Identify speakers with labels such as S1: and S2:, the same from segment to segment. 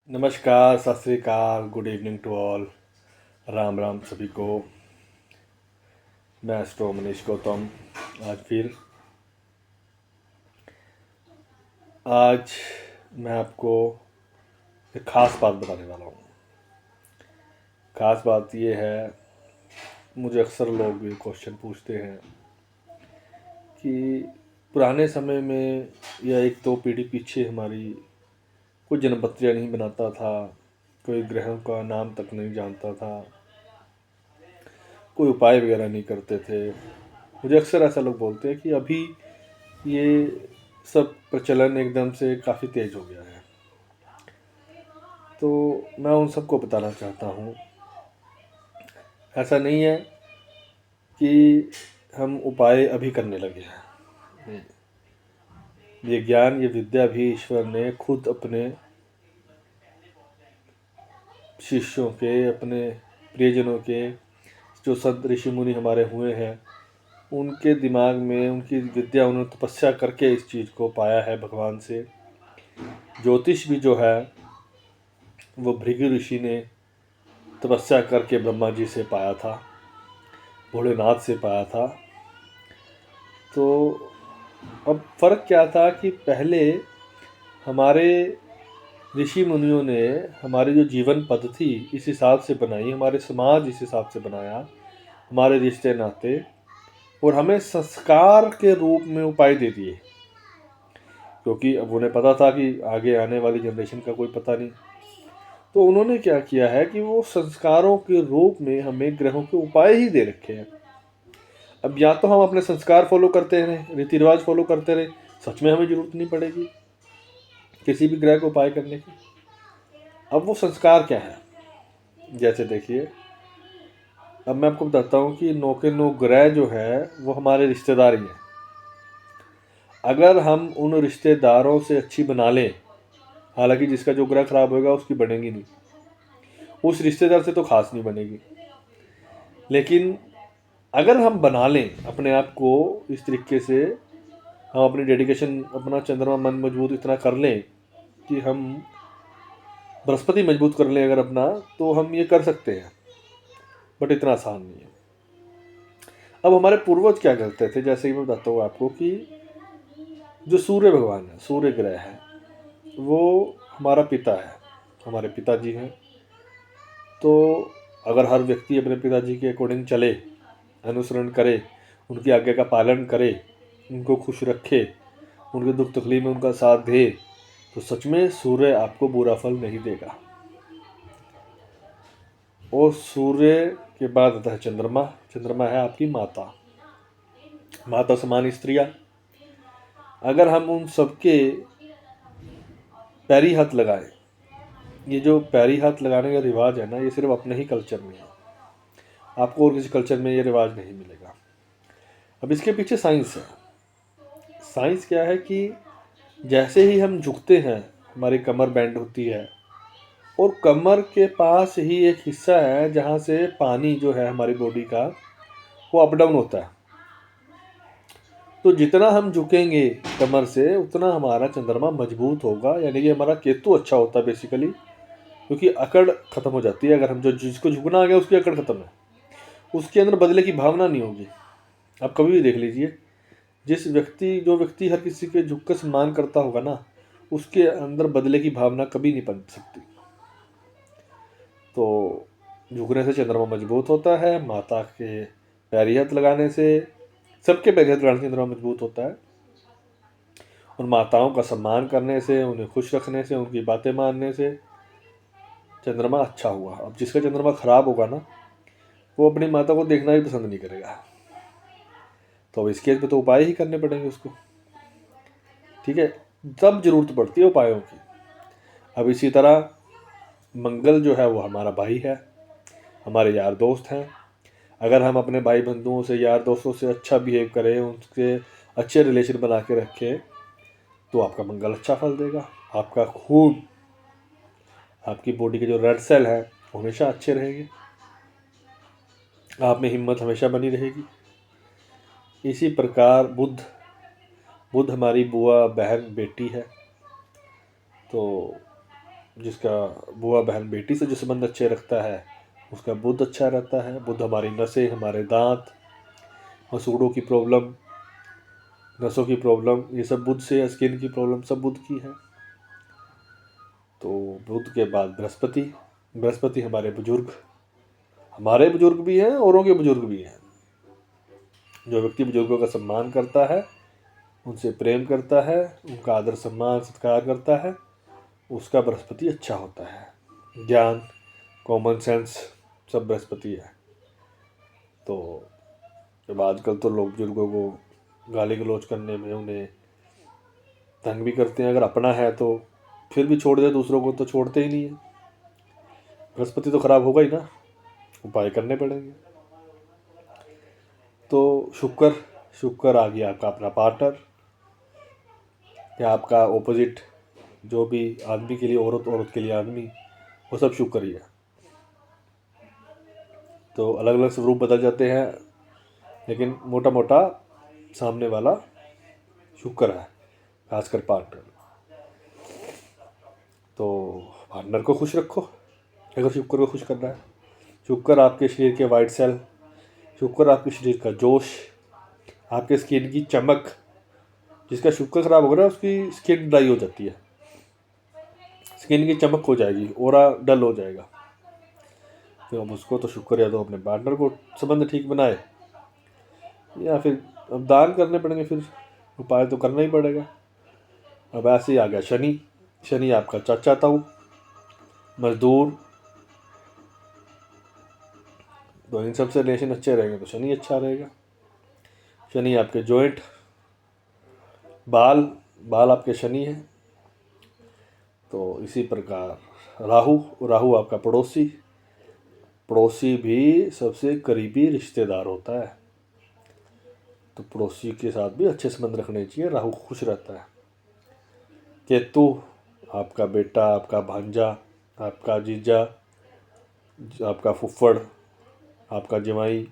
S1: नमस्कार, Sat Shri Akal, good evening to all. Ram Ram सभी को। मैं एस्ट्रो मनीष गौतम। आज मैं आपको एक ख़ास बात बताने वाला हूँ। ख़ास बात ये है, मुझे अक्सर लोग ये क्वेश्चन पूछते हैं कि पुराने समय में या एक दो पीढ़ी पीछे हमारी कोई जन्मपत्रियाँ नहीं बनाता था, कोई ग्रहों का नाम तक नहीं जानता था, कोई उपाय वगैरह नहीं करते थे। मुझे अक्सर ऐसा लोग बोलते हैं कि अभी ये सब प्रचलन एकदम से काफ़ी तेज हो गया है। तो मैं उन सबको बताना चाहता हूँ, ऐसा नहीं है कि हम उपाय अभी करने लगे हैं। नहीं, ये ज्ञान, ये विद्या भी ईश्वर ने खुद अपने शिष्यों के, अपने प्रियजनों के, जो संत ऋषि मुनि हमारे हुए हैं, उनके दिमाग में उनकी विद्या, उन्होंने तपस्या करके इस चीज़ को पाया है भगवान से। ज्योतिष भी जो है वो भृगु ऋषि ने तपस्या करके ब्रह्मा जी से पाया था, भोलेनाथ से पाया था। तो अब फ़र्क क्या था कि पहले हमारे ऋषि मुनियों ने हमारी जो जीवन पद्धति इस हिसाब से बनाई, हमारे समाज इस हिसाब से बनाया, हमारे रिश्ते नाते, और हमें संस्कार के रूप में उपाय दे दिए, क्योंकि अब उन्हें पता था कि आगे आने वाली जनरेशन का कोई पता नहीं। तो उन्होंने क्या किया है कि वो संस्कारों के रूप में हमें ग्रहों के उपाय ही दे रखे हैं। अब या तो हम अपने संस्कार फॉलो करते रहें, रीति रिवाज फॉलो करते रहें, सच में हमें जरूरत नहीं पड़ेगी किसी भी ग्रह को उपाय करने की। अब वो संस्कार क्या है, जैसे देखिए, अब मैं आपको बताता हूँ कि 9 के 9 ग्रह जो है वो हमारे रिश्तेदार ही हैं। अगर हम उन रिश्तेदारों से अच्छी बना लें, हालांकि जिसका जो ग्रह खराब होगा उसकी बनेगी नहीं, उस रिश्तेदार से तो खास नहीं बनेगी, लेकिन अगर हम बना लें अपने आप को इस तरीके से, हम अपनी डेडिकेशन, अपना चंद्रमा मन मजबूत इतना कर लें कि हम बृहस्पति मजबूत कर लें अगर अपना, तो हम ये कर सकते हैं, बट इतना आसान नहीं है। अब हमारे पूर्वज क्या करते थे, जैसे कि मैं बताता हूँ आपको कि जो सूर्य भगवान है, सूर्य ग्रह है, वो हमारा पिता है, हमारे पिताजी हैं। तो अगर हर व्यक्ति अपने पिताजी के अकॉर्डिंग चले, अनुसरण करे, उनकी आज्ञा का पालन करे, उनको खुश रखे, उनके दुख तकलीफ में उनका साथ दे, तो सच में सूर्य आपको बुरा फल नहीं देगा। और सूर्य के बाद आता है चंद्रमा। चंद्रमा है आपकी माता, माता समान स्त्रियां। अगर हम उन सबके पैरी हाथ लगाएं, ये जो पैरी हाथ लगाने का रिवाज है ना, ये सिर्फ अपने ही कल्चर में है, आपको और किसी कल्चर में ये रिवाज नहीं मिलेगा। अब इसके पीछे साइंस है। साइंस क्या है कि जैसे ही हम झुकते हैं, हमारी कमर बैंड होती है, और कमर के पास ही एक हिस्सा है जहाँ से पानी जो है हमारी बॉडी का वो अप डाउन होता है। तो जितना हम झुकेंगे कमर से, उतना हमारा चंद्रमा मजबूत होगा, यानी कि हमारा केतु अच्छा होता है बेसिकली, क्योंकि अकड़ खत्म हो जाती है। अगर हम जो जिसको झुकना आ गया उसकी अकड़ खत्म है, उसके अंदर बदले की भावना नहीं होगी। आप कभी भी देख लीजिए, जो व्यक्ति हर किसी के झुक कर सम्मान करता होगा ना, उसके अंदर बदले की भावना कभी नहीं बन सकती। तो झुकने से चंद्रमा मजबूत होता है, माता के पैरी हाथ लगाने से, सबके पैरी हाथ लगाने से चंद्रमा मजबूत होता है, और माताओं का सम्मान करने से, उन्हें खुश रखने से, उनकी बातें मानने से चंद्रमा अच्छा हुआ। अब जिसका चंद्रमा खराब होगा ना, वो अपनी माता को देखना भी पसंद नहीं करेगा। तो अब इसके पे तो उपाय ही करने पड़ेंगे उसको, ठीक है। तब जरूरत पड़ती है उपायों की। अब इसी तरह मंगल जो है वो हमारा भाई है, हमारे यार दोस्त हैं। अगर हम अपने भाई बंधुओं से, यार दोस्तों से अच्छा बिहेव करें, उनके अच्छे रिलेशन बना के रखें, तो आपका मंगल अच्छा फल देगा। आपका खून, आपकी बॉडी के जो रेड सेल हैं हमेशा अच्छे रहेंगे, आप में हिम्मत हमेशा बनी रहेगी। इसी प्रकार बुध, बुध हमारी बुआ, बहन, बेटी है। तो जिसका बुआ बहन बेटी से जो संबंध अच्छे रखता है उसका बुध अच्छा रहता है। बुध हमारी नसें, हमारे दांत, मसूड़ों की प्रॉब्लम, नसों की प्रॉब्लम, ये सब बुध से है। स्किन की प्रॉब्लम सब बुध की है। तो बुध के बाद बृहस्पति। बृहस्पति हमारे बुजुर्ग भी हैं, औरों के बुजुर्ग भी हैं। जो व्यक्ति बुजुर्गों का सम्मान करता है, उनसे प्रेम करता है, उनका आदर सम्मान सत्कार करता है, उसका बृहस्पति अच्छा होता है। ज्ञान, कॉमन सेंस सब बृहस्पति है। तो जब आजकल तो लोग बुजुर्गों को गाली गलौज करने में उन्हें तंग भी करते हैं। अगर अपना है तो फिर भी छोड़ दे, दूसरों को तो छोड़ते ही नहीं है। बृहस्पति तो खराब होगा ही ना, उपाय करने पड़ेंगे। तो शुक्र आ गया आपका अपना पार्टनर या आपका ओपोजिट, जो भी आदमी के लिए औरत, औरत के लिए आदमी, वो सब शुक्र ही है। तो अलग अलग स्वरूप बदल जाते हैं, लेकिन मोटा मोटा सामने वाला शुक्र है, खासकर पार्टनर। तो पार्टनर को खुश रखो अगर शुक्र को खुश करना है। शुक्र आपके शरीर के वाइट सेल, शुक्र आपके शरीर का जोश, आपके स्किन की चमक। जिसका शुक्र खराब होगा ना, उसकी स्किन ड्राई हो जाती है, स्किन की चमक हो जाएगी, ओरा डल हो जाएगा। फिर हम उसको तो शुक्र या तो अपने पार्टनर को संबंध ठीक बनाए, या फिर अब दान करने पड़ेंगे, फिर उपाय तो करना ही पड़ेगा। अब ऐसे ही आ गया शनि। शनि आपका चाचा ताऊ, मजदूर, तो इन सबसे रिलेशन अच्छे रहेंगे तो शनि अच्छा रहेगा। शनि आपके जॉइंट, बाल आपके शनि है। तो इसी प्रकार राहु आपका पड़ोसी भी सबसे करीबी रिश्तेदार होता है। तो पड़ोसी के साथ भी अच्छे संबंध रखने चाहिए, राहु खुश रहता है। केतु आपका बेटा, आपका भांजा, आपका जीजा, आपका फुफ्फड़, आपका जमाई,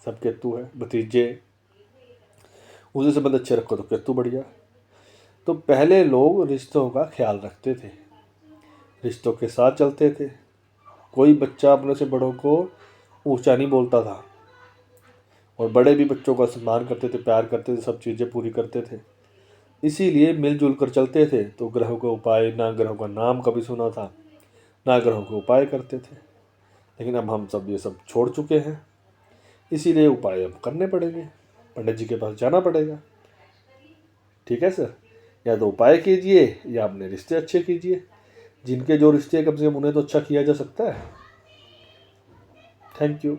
S1: सब केतु है। भतीजे, उसे संबंध अच्छे रखो तो केतु बढ़िया। तो पहले लोग रिश्तों का ख्याल रखते थे, रिश्तों के साथ चलते थे। कोई बच्चा अपने से बड़ों को ऊंचा नहीं बोलता था, और बड़े भी बच्चों का सम्मान करते थे, प्यार करते थे, सब चीज़ें पूरी करते थे। इसीलिए मिलजुल कर चलते थे। तो ग्रहों के उपाय, ना ग्रहों का नाम कभी सुना था, ना ग्रहों के उपाय करते थे। लेकिन अब हम सब ये सब छोड़ चुके हैं, इसीलिए उपाय अब करने पड़ेंगे, पंडित जी के पास जाना पड़ेगा। ठीक है सर, या तो उपाय कीजिए या अपने रिश्ते अच्छे कीजिए। जिनके जो रिश्ते कम से कम उन्हें तो अच्छा किया जा सकता है। Thank you.